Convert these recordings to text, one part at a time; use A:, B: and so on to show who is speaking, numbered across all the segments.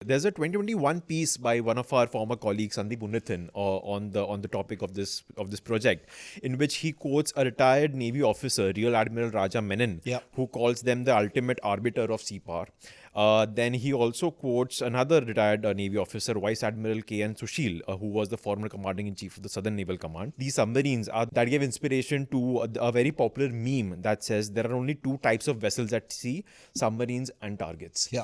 A: There's a 2021 piece by one of our former colleagues, Sandeep Unnithan, on the topic of this project, in which he quotes a retired Navy officer, Rear Admiral Raja Menon,
B: Yeah.
A: who calls them the ultimate arbiter of sea power. Then he also quotes another retired Navy officer, Vice Admiral K.N. Sushil, who was the former commanding in chief of the Southern Naval Command. These submarines are that gave inspiration to a very popular meme that says there are only two types of vessels at sea: submarines and targets.
B: Yeah.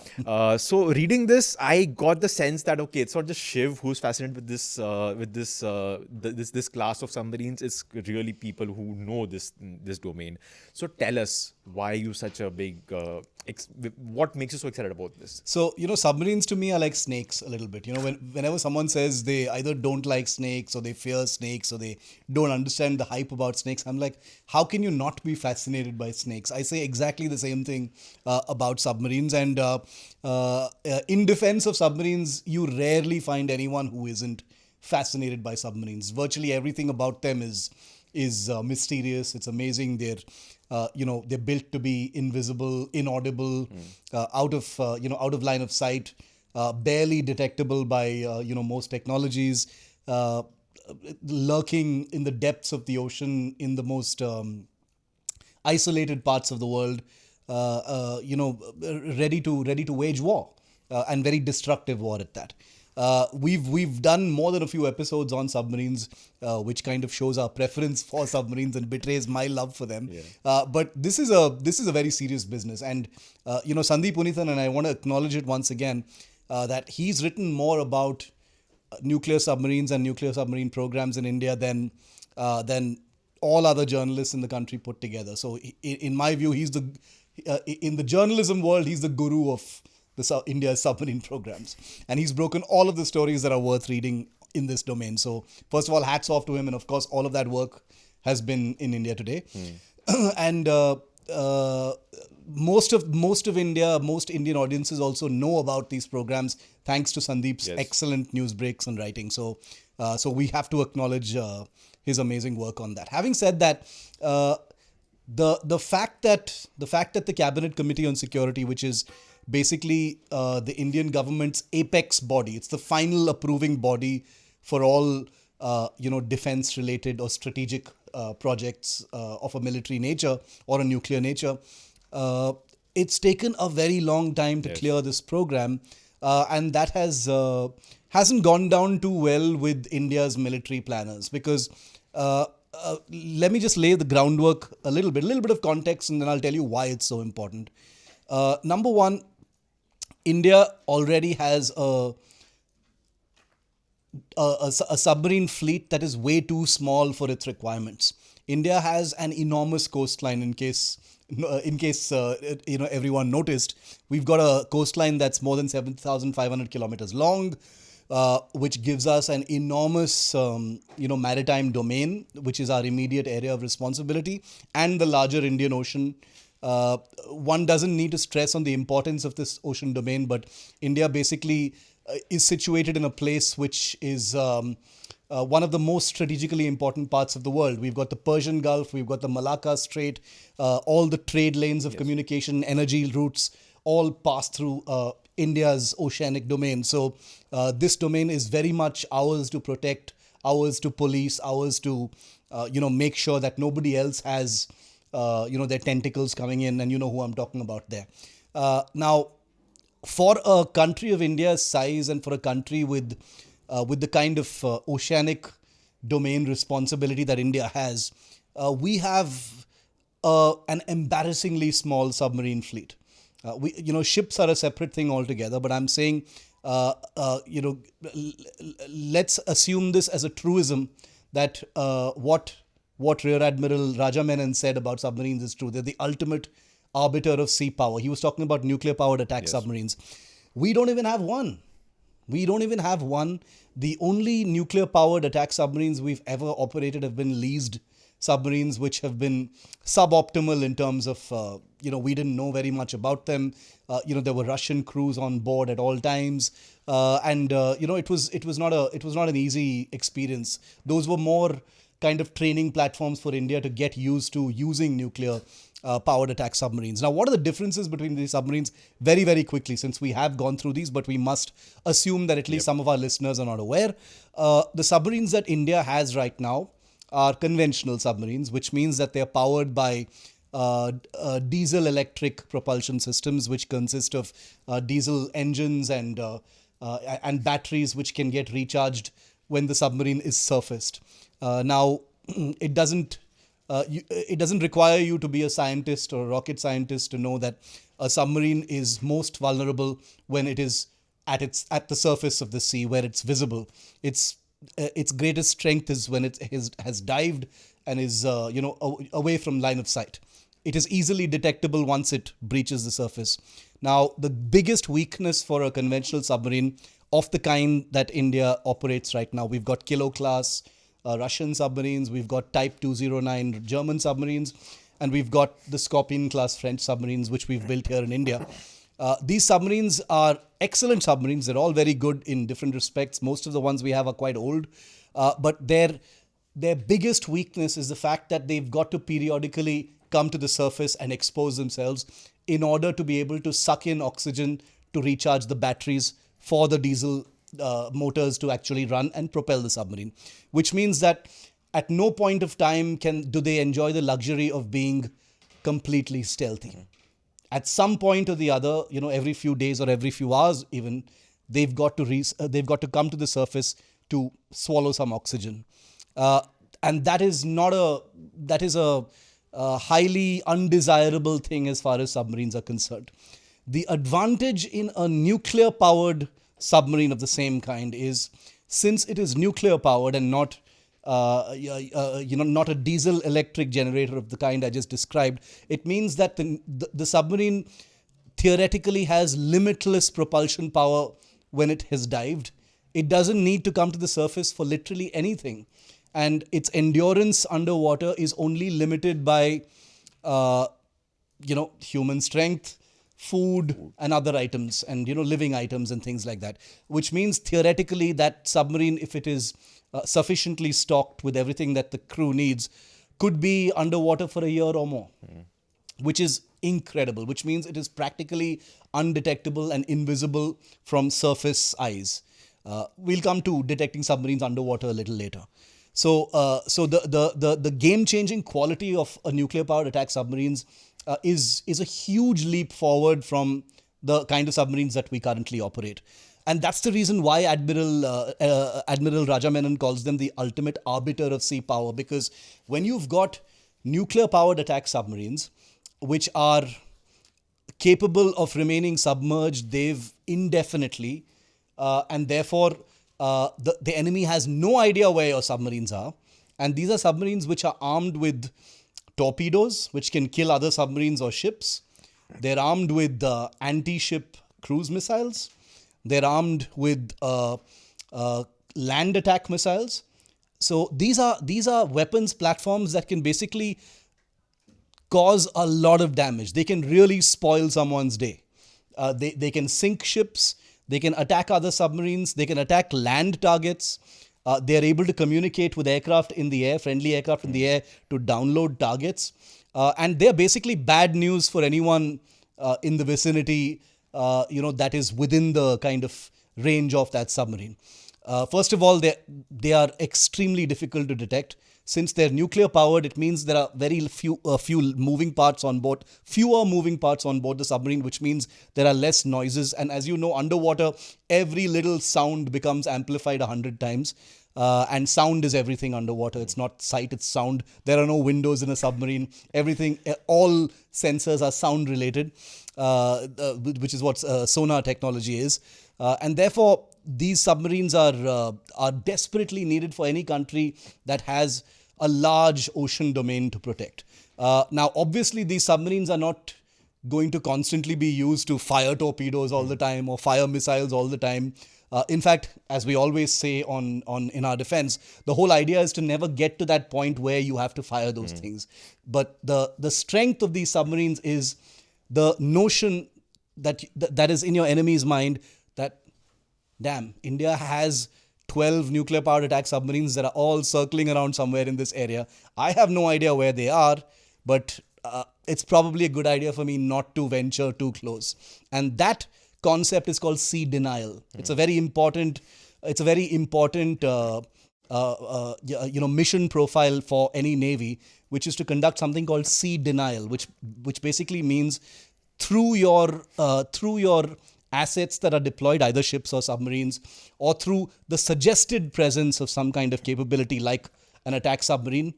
A: So reading this, I got the sense that okay, it's not just Shiv who's fascinated with this class of submarines. It's really people who know this domain. So tell us why you such a big what makes you so excited about this?
B: So, submarines to me are like snakes a little bit. Whenever someone says they either don't like snakes or they fear snakes or they don't understand the hype about snakes, I'm like, how can you not be fascinated by snakes? I say exactly the same thing about submarines. And in defense of submarines, you rarely find anyone who isn't fascinated by submarines. Virtually everything about them is mysterious. It's amazing. They're built to be invisible, inaudible, out of line of sight, barely detectable by most technologies, uh, lurking in the depths of the ocean in the most isolated parts of the world, ready to wage war, and very destructive war at that. We've done more than a few episodes on submarines, which kind of shows our preference for submarines and betrays my love for them.
A: Yeah.
B: But this is a very serious business, and Sandeep Unithan, and I want to acknowledge it once again, that he's written more about nuclear submarines and nuclear submarine programs in India than all other journalists in the country put together. So, in my view, he's in the journalism world, he's the guru of India's submarine programs, and he's broken all of the stories that are worth reading in this domain. So, first of all, hats off to him, and of course, all of that work has been in India today, and most Indian audiences also know about these programs thanks to Sandeep's
A: Yes.
B: excellent news breaks and writing. So we have to acknowledge his amazing work on that. Having said that, the fact that the Cabinet Committee on Security, which is basically the Indian government's apex body, it's the final approving body for all defense related or strategic projects of a military nature or a nuclear nature. It's taken a very long time to
A: Yes.
B: clear this program, and that hasn't gone down too well with India's military planners, because let me just lay the groundwork a little bit of context, and then I'll tell you why it's so important. Number one, India already has a submarine fleet that is way too small for its requirements. India has an enormous coastline. In case everyone noticed, we've got a coastline that's more than 7,500 kilometers long, which gives us an enormous maritime domain, which is our immediate area of responsibility, and the larger Indian Ocean. One doesn't need to stress on the importance of this ocean domain, but India basically is situated in a place which is one of the most strategically important parts of the world. We've got the Persian Gulf, we've got the Malacca Strait, all the trade lanes of communication, energy routes, all pass through India's oceanic domain. So this domain is very much ours to protect, ours to police, ours to make sure that nobody else has their tentacles coming in, and you know who I'm talking about there. Now, for a country of India's size, and for a country with the kind of oceanic domain responsibility that India has, we have an embarrassingly small submarine fleet. Ships are a separate thing altogether, but I'm saying, let's assume this as a truism, that what Rear Admiral Raja Menon said about submarines is true. They're the ultimate arbiter of sea power. He was talking about nuclear-powered attack
A: Yes.
B: submarines. We don't even have one. We don't even have one. The only nuclear-powered attack submarines we've ever operated have been leased submarines, which have been suboptimal in terms of, we didn't know very much about them. There were Russian crews on board at all times, and it was not an easy experience. Those were more kind of training platforms for India to get used to using nuclear powered attack submarines. Now, what are the differences between these submarines? Very, very quickly, since we have gone through these, but we must assume that at least some of our listeners are not aware. The submarines that India has right now are conventional submarines, which means that they're powered by diesel electric propulsion systems, which consist of diesel engines and batteries, which can get recharged when the submarine is surfaced. Now, it doesn't require you to be a scientist or a rocket scientist to know that a submarine is most vulnerable when it is at the surface of the sea, where it's visible. Its greatest strength is when it has dived and is away from line of sight. It is easily detectable once it breaches the surface. Now, the biggest weakness for a conventional submarine of the kind that India operates right now, we've got Kilo class Russian submarines, we've got Type 209 German submarines, and we've got the Scorpion class French submarines, which we've built here in India. These submarines are excellent submarines. They're all very good in different respects. Most of the ones we have are quite old, but their biggest weakness is the fact that they've got to periodically come to the surface and expose themselves in order to be able to suck in oxygen to recharge the batteries for the diesel motors to actually run and propel the submarine, which means that at no point of time do they enjoy the luxury of being completely stealthy. At some point or the other, every few days or every few hours even, they've got to come to the surface to swallow some oxygen, and that is a highly undesirable thing as far as submarines are concerned. The advantage in a nuclear powered submarine of the same kind is, since it is nuclear powered and not not a diesel electric generator of the kind I just described, it means that the submarine theoretically has limitless propulsion power when it has dived. It doesn't need to come to the surface for literally anything, and its endurance underwater is only limited by human strength, food and other items, and living items and things like that, which means theoretically that submarine, if it is sufficiently stocked with everything that the crew needs, could be underwater for a year or more, which is incredible, which means it is practically undetectable and invisible from surface eyes. We'll come to detecting submarines underwater a little later. So the game-changing quality of a nuclear-powered attack submarines is a huge leap forward from the kind of submarines that we currently operate. And that's the reason why Admiral Raja Menon calls them the ultimate arbiter of sea power, because when you've got nuclear-powered attack submarines, which are capable of remaining submerged, they've indefinitely, and therefore the enemy has no idea where your submarines are. And these are submarines which are armed with torpedoes, which can kill other submarines or ships. They're armed with anti-ship cruise missiles. They're armed with land attack missiles. So these are weapons platforms that can basically cause a lot of damage. They can really spoil someone's day. They can sink ships. They can attack other submarines. They can attack land targets. They are able to communicate with aircraft in the air, friendly aircraft in the air, to download targets. And they're basically bad news for anyone in the vicinity, that is within the kind of range of that submarine. First of all, they are extremely difficult to detect. Since they're nuclear powered, it means there are very few moving parts on board, fewer moving parts on board the submarine, which means there are less noises. And as you know, underwater, every little sound becomes amplified 100 times. And sound is everything underwater. It's not sight, it's sound. There are no windows in a submarine. Everything, all sensors are sound related, which is what sonar technology is. And therefore, these submarines are desperately needed for any country that has a large ocean domain to protect. Now, obviously, these submarines are not going to constantly be used to fire torpedoes all the time or fire missiles all the time. In fact, as we always say in our defense, the whole idea is to never get to that point where you have to fire those things. But the strength of these submarines is the notion that is in your enemy's mind that, damn, India has 12 nuclear-powered attack submarines that are all circling around somewhere in this area. I have no idea where they are, but it's probably a good idea for me not to venture too close. And that concept is called sea denial. It's a very important. It's a very important. Mission profile for any navy, which is to conduct something called sea denial, which basically means through your assets that are deployed, either ships or submarines, or through the suggested presence of some kind of capability like an attack submarine,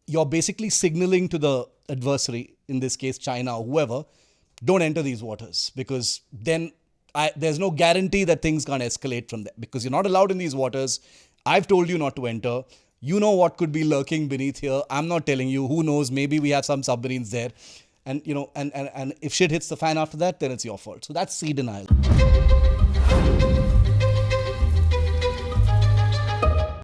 B: you're basically signaling to the adversary, in this case China or whoever, don't enter these waters, because then there's no guarantee that things can't escalate from there, because you're not allowed in these waters. I've told you not to enter. You know what could be lurking beneath here. I'm not telling you. Who knows? Maybe we have some submarines there. And, and if shit hits the fan after that, then it's your fault. So that's sea denial.